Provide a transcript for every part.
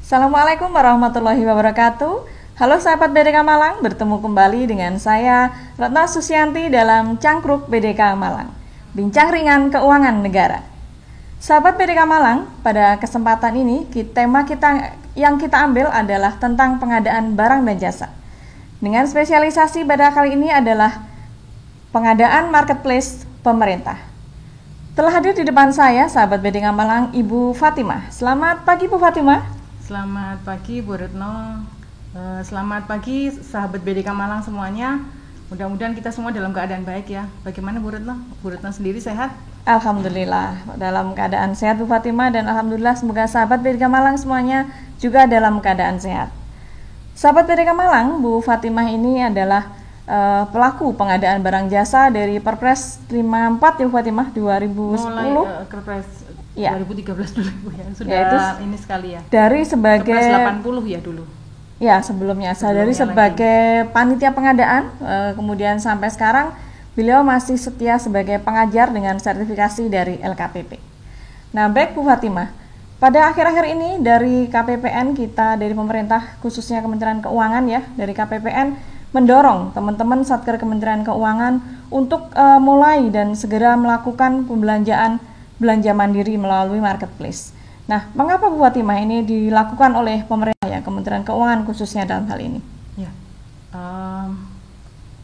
Assalamualaikum warahmatullahi wabarakatuh. Halo sahabat BDK Malang, bertemu kembali dengan saya Retno Susianti dalam Cangkruk BDK Malang, Bincang Ringan Keuangan Negara. Sahabat BDK Malang, pada kesempatan ini tema yang kita ambil adalah tentang pengadaan barang dan jasa. Dengan spesialisasi pada kali ini adalah pengadaan marketplace pemerintah. Telah hadir di depan saya sahabat BDK Malang, Ibu Fatimah. Selamat pagi Bu Fatimah. Selamat pagi Bu Retno, selamat pagi sahabat BDK Malang semuanya. Mudah-mudahan kita semua dalam keadaan baik ya. Bagaimana Bu Retno? Bu Retno sendiri sehat? Alhamdulillah dalam keadaan sehat Bu Fatimah, dan Alhamdulillah semoga sahabat BDK Malang semuanya juga dalam keadaan sehat. Sahabat BDK Malang, Bu Fatimah ini adalah pelaku pengadaan barang jasa dari Perpres 54 ya Bu Fatimah 2010. Mulai Perpres ya. 2013 dulu ya, sudah ya, itu ini sekali ya. Dari sebagai Perpres 80 ya dulu. Ya, sebelumnya saya dari sebagai panitia pengadaan, kemudian sampai sekarang beliau masih setia sebagai pengajar dengan sertifikasi dari LKPP. Nah, baik Bu Fatimah, pada akhir-akhir ini dari KPPN kita, dari pemerintah khususnya Kementerian Keuangan ya, dari KPPN mendorong teman-teman Satker Kementerian Keuangan untuk mulai dan segera melakukan belanja mandiri melalui marketplace. Nah, mengapa Bu Fatimah ini dilakukan oleh pemerintah ya, Kementerian Keuangan khususnya dalam hal ini? Ya,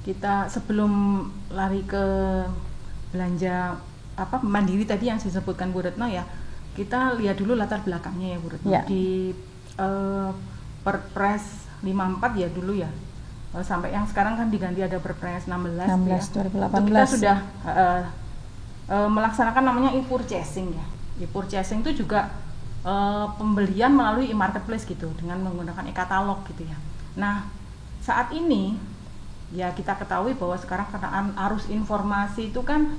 kita sebelum lari ke belanja mandiri tadi yang disebutkan Bu Retno ya, kita lihat dulu latar belakangnya ya Bu Retno. Ya. Di Perpres 54 ya dulu ya, sampai yang sekarang kan diganti ada Perpres 16 ya. 2018. Itu kita sudah melaksanakan namanya e-purchasing ya. E-purchasing itu juga pembelian melalui e-marketplace gitu, dengan menggunakan e-katalog gitu ya. Nah, saat ini ya kita ketahui bahwa sekarang karena arus informasi itu kan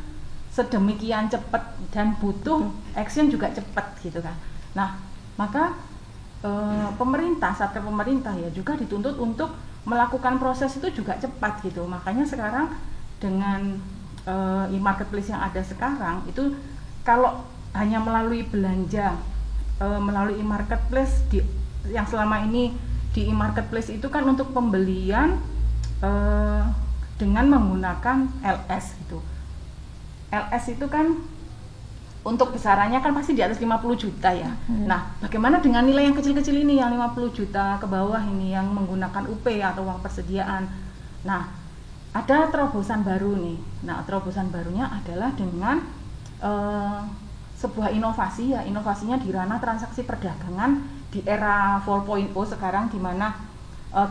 sedemikian cepat dan butuh action juga cepat gitu kan. Nah, maka Satker pemerintah ya juga dituntut untuk melakukan proses itu juga cepat gitu. Makanya sekarang dengan e-marketplace yang ada sekarang itu, kalau hanya melalui belanja melalui e-marketplace yang selama ini di e-marketplace itu kan untuk pembelian dengan menggunakan LS gitu. LS itu kan untuk besarannya kan pasti di atas 50 juta ya. Nah, bagaimana dengan nilai yang kecil-kecil ini, yang 50 juta ke bawah ini, yang menggunakan UP atau uang persediaan. Nah, ada terobosan baru nih. Nah, terobosan barunya adalah dengan sebuah inovasi ya. Inovasinya di ranah transaksi perdagangan di era 4.0 sekarang, di mana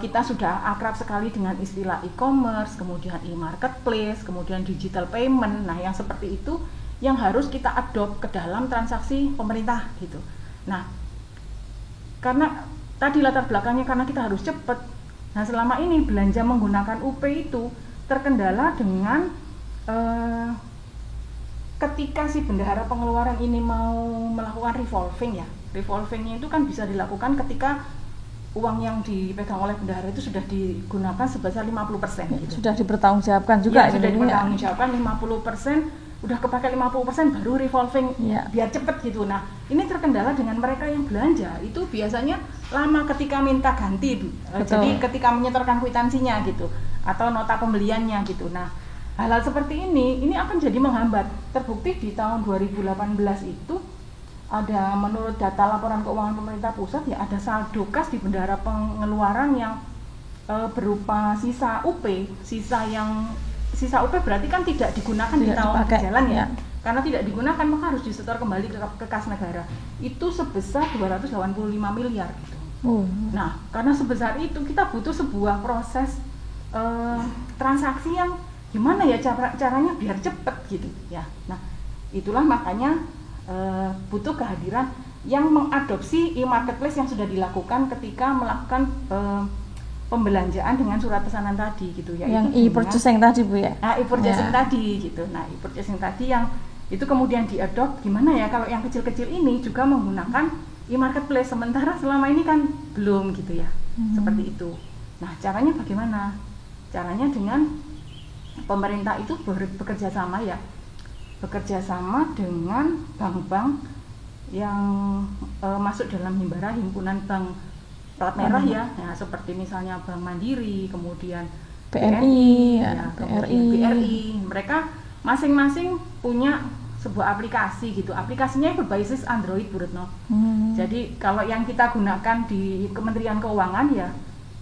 kita sudah akrab sekali dengan istilah e-commerce, kemudian e-marketplace, kemudian digital payment. Nah, yang seperti itu yang harus kita adopt ke dalam transaksi pemerintah gitu. Nah, karena tadi latar belakangnya karena kita harus cepat. Nah, selama ini belanja menggunakan UP itu terkendala dengan ketika si bendahara pengeluaran ini mau melakukan revolving ya. Revolvingnya itu kan bisa dilakukan ketika uang yang dipegang oleh bendahara itu sudah digunakan sebesar 50% gitu. Sudah dipertanggungjawabkan juga ya, sudah dipertanggungjawabkan 50%, udah kepakai 50% baru revolving ya, biar cepet gitu. Nah, ini terkendala dengan mereka yang belanja itu biasanya lama ketika minta ganti. Jadi ketika menyetorkan kwitansinya gitu atau nota pembeliannya gitu. Nah, hal-hal seperti ini akan jadi menghambat. Terbukti di tahun 2018 itu ada, menurut data laporan keuangan pemerintah pusat ya, ada saldo kas di bendahara pengeluaran yang berupa sisa UP. Sisa UP berarti kan tidak digunakan di tahun berjalan ya. Karena tidak digunakan maka harus disetor kembali ke kas negara. Itu sebesar 285 miliar gitu. Nah, karena sebesar itu kita butuh sebuah proses transaksi yang gimana ya caranya biar cepet gitu ya. Nah, itulah makanya butuh kehadiran yang mengadopsi e-marketplace yang sudah dilakukan ketika melakukan pembelanjaan dengan surat pesanan tadi gitu ya. Yang e-purchasing tadi Bu ya. Nah, e-purchasing tadi gitu. Nah, e-purchasing tadi yang itu kemudian diadopt gimana ya kalau yang kecil-kecil ini juga menggunakan e-marketplace, sementara selama ini kan belum gitu ya. Seperti itu. Nah, caranya bagaimana? Caranya dengan pemerintah itu bekerja sama ya, bekerja sama dengan bank-bank yang masuk dalam himbara himpunan bank plat merah ya, seperti misalnya Bank Mandiri, kemudian BNI, kemudian BRI, mereka masing-masing punya sebuah aplikasi gitu. Aplikasinya berbasis Android, Bu Retno. Jadi kalau yang kita gunakan di Kementerian Keuangan ya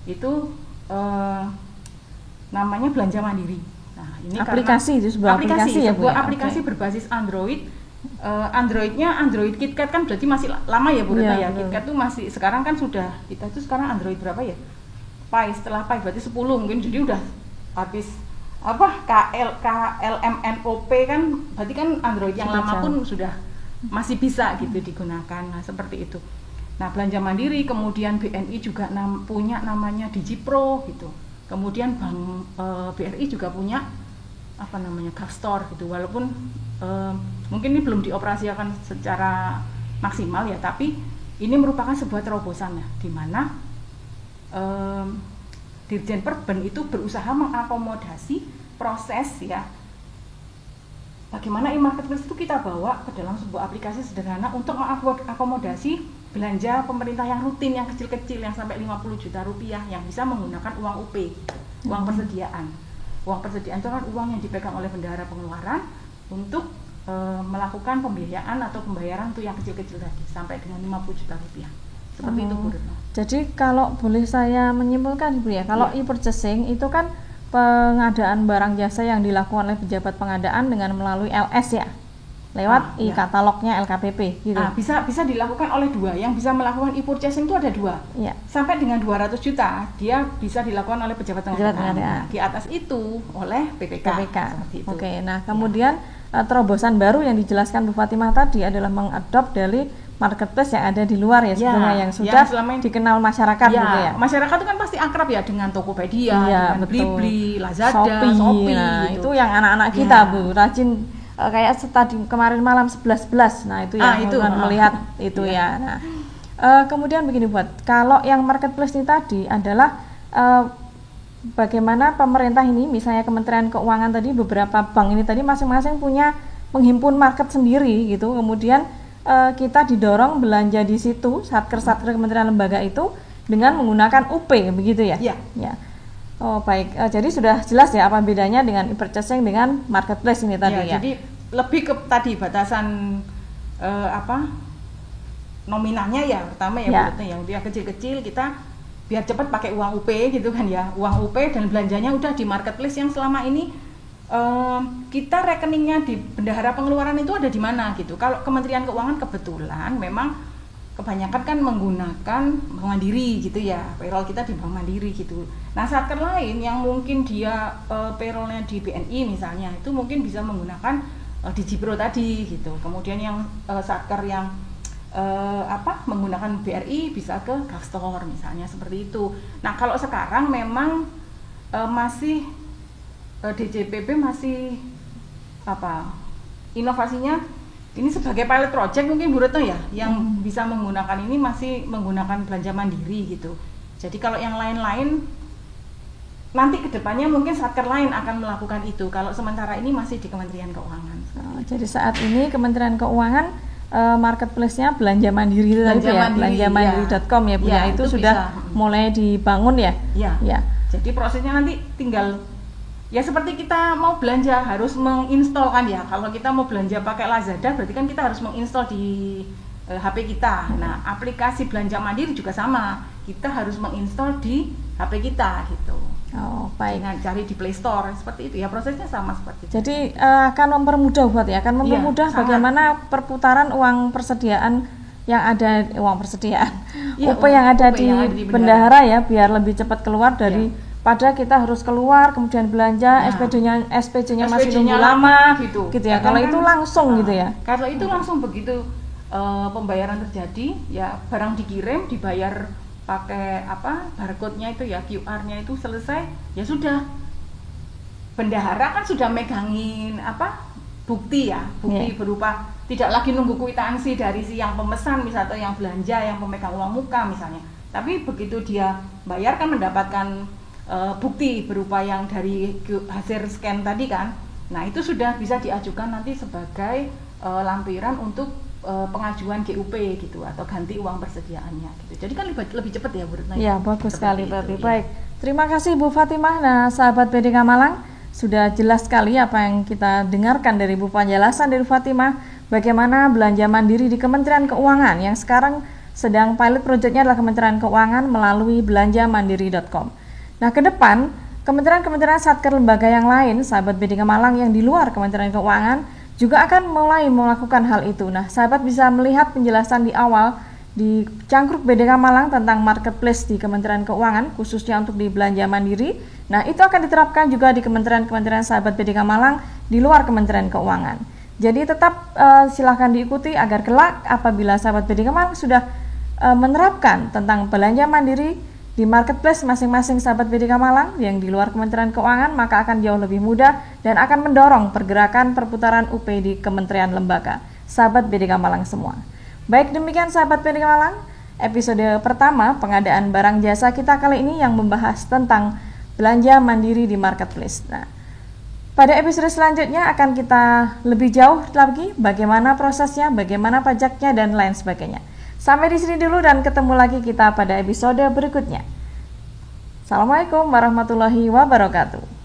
itu namanya Belanja Mandiri. Nah, ini aplikasi itu sebuah aplikasi ya, Bu. Sebuah aplikasi berbasis Android. Androidnya Android KitKat kan berarti masih lama ya, Bu Retno ya. KitKat tuh masih sekarang kan sudah kita itu sekarang Android berapa ya? Pi, setelah Pi berarti 10 mungkin, jadi udah habis KLMNOP kan berarti kan Android yang lama pun sudah masih bisa gitu digunakan. Nah, seperti itu. Nah, Belanja Mandiri, kemudian BNI juga punya namanya DigiPro gitu. Kemudian Bank BRI juga punya apa namanya Gastor gitu. Walaupun mungkin ini belum dioperasikan secara maksimal ya, tapi ini merupakan sebuah terobosan ya, di mana Dirjen Perben itu berusaha mengakomodasi proses ya, bagaimana e-marketplace itu kita bawa ke dalam sebuah aplikasi sederhana untuk mengakomodasi belanja pemerintah yang rutin, yang kecil-kecil, yang sampai 50 juta rupiah, yang bisa menggunakan uang UP, uang persediaan. Uang persediaan itu kan uang yang dipegang oleh bendahara pengeluaran untuk melakukan pembiayaan atau pembayaran untuk yang kecil-kecil tadi, sampai dengan 50 juta rupiah. Seperti itu, Bu Retno. Jadi kalau boleh saya menyimpulkan, Bu ya, kalau e-purchasing itu kan pengadaan barang jasa yang dilakukan oleh pejabat pengadaan dengan melalui LS ya, lewat e-katalognya LKPP gitu. Bisa dilakukan oleh dua. Yang bisa melakukan e-purchasing itu ada dua. Sampai dengan 200 juta dia bisa dilakukan oleh pejabat pengadaan. Di atas itu oleh PPK. Oke, nah kemudian terobosan baru yang dijelaskan Bu Fatimah tadi adalah mengadop dari marketplace yang ada di luar ya sebetulnya, yang sudah dikenal masyarakat gitu ya. Masyarakat itu kan pasti akrab ya dengan Tokopedia, dengan Blibli, Lazada, Shopee gitu. Itu yang anak-anak kita Bu rajin kayak tadi kemarin malam 11.11. Nah, itu yang itu melihat itu ya. Nah, kemudian begini buat kalau yang marketplace ini tadi adalah bagaimana pemerintah ini, misalnya Kementerian Keuangan tadi, beberapa bank ini tadi masing-masing punya penghimpun market sendiri gitu. Kemudian kita didorong belanja di situ, satker-satker kementerian lembaga itu dengan menggunakan UP begitu ya? Iya. Ya. Oh baik, jadi sudah jelas ya apa bedanya dengan e-purchasing dengan marketplace ini tadi ya? Jadi lebih ke tadi batasan nominalnya ya, pertama ya, yang dia kecil-kecil kita biar cepat pakai uang UP gitu kan ya, uang UP dan belanjanya udah di marketplace yang selama ini kita rekeningnya di bendahara pengeluaran itu ada di mana gitu. Kalau Kementerian Keuangan kebetulan memang kebanyakan kan menggunakan Bank Mandiri gitu ya, payroll kita di Bank Mandiri gitu. Nah, satker lain yang mungkin dia payrollnya di BNI misalnya, itu mungkin bisa menggunakan DigiPro tadi gitu. Kemudian yang satker yang menggunakan BRI bisa ke Gastor misalnya, seperti itu. Nah, kalau sekarang memang masih DJPP masih inovasinya ini sebagai pilot project mungkin Bu Retno ya, yang bisa menggunakan ini masih menggunakan belanja mandiri gitu. Jadi kalau yang lain-lain nanti kedepannya mungkin satker lain akan melakukan itu. Kalau sementara ini masih di Kementerian Keuangan. Jadi saat ini Kementerian Keuangan marketplace-nya belanja mandiri itu tadi ya, belanjamandiri.com ya Bu ya, itu sudah mulai dibangun ya. Ya. Jadi prosesnya nanti tinggal ya seperti kita mau belanja harus menginstal kan ya. Kalau kita mau belanja pakai Lazada berarti kan kita harus menginstal di HP kita. Nah, aplikasi belanja mandiri juga sama. Kita harus menginstal di HP kita gitu. Oh, baik. Dengan cari di Play Store seperti itu ya, prosesnya sama seperti itu. Jadi akan mempermudah buat ya, akan mempermudah bagaimana perputaran uang persediaan yang ada UP yang ada di bendahara ya, biar lebih cepat keluar dari pada kita harus keluar kemudian belanja SPJ-nya masih nunggu lama gitu ya. Kalau itu langsung gitu ya. Kalau itu langsung begitu pembayaran terjadi ya, barang dikirim dibayar pakai barcode-nya itu ya, QR-nya itu selesai ya sudah. Bendahara kan sudah megangin bukti berupa tidak lagi nunggu kwitansi dari si yang pemesan misalnya, atau yang belanja yang pemegang uang muka misalnya. Tapi begitu dia bayar kan mendapatkan bukti berupa yang dari hasil scan tadi kan. Nah, itu sudah bisa diajukan nanti sebagai lampiran untuk pengajuan GUP gitu atau ganti uang persediaannya gitu. Jadi kan lebih cepat ya Bu Retno. Iya, bagus sekali berarti. Ya. Baik. Terima kasih Bu Fatimah. Nah, sahabat BDK Malang, sudah jelas sekali apa yang kita dengarkan dari Bu, penjelasan dari Fatimah bagaimana belanja mandiri di Kementerian Keuangan yang sekarang sedang pilot projectnya adalah Kementerian Keuangan melalui belanjamandiri.com. Nah, ke depan kementerian-kementerian satker lembaga yang lain, sahabat BDK Malang yang di luar Kementerian Keuangan juga akan mulai melakukan hal itu. Nah, sahabat bisa melihat penjelasan di awal di Cangkruk BDK Malang tentang marketplace di Kementerian Keuangan, khususnya untuk di belanja mandiri. Nah, itu akan diterapkan juga di kementerian-kementerian sahabat BDK Malang di luar Kementerian Keuangan. Jadi tetap silahkan diikuti agar kelak apabila sahabat BDK Malang sudah menerapkan tentang belanja mandiri di marketplace masing-masing sahabat BDK Malang yang di luar Kementerian Keuangan, maka akan jauh lebih mudah dan akan mendorong pergerakan perputaran UP di kementerian lembaga sahabat BDK Malang semua. Baik, demikian sahabat BDK Malang, episode pertama pengadaan barang jasa kita kali ini yang membahas tentang belanja mandiri di marketplace. Nah, pada episode selanjutnya akan kita lebih jauh lagi bagaimana prosesnya, bagaimana pajaknya dan lain sebagainya. Sampai di sini dulu dan ketemu lagi kita pada episode berikutnya. Assalamualaikum warahmatullahi wabarakatuh.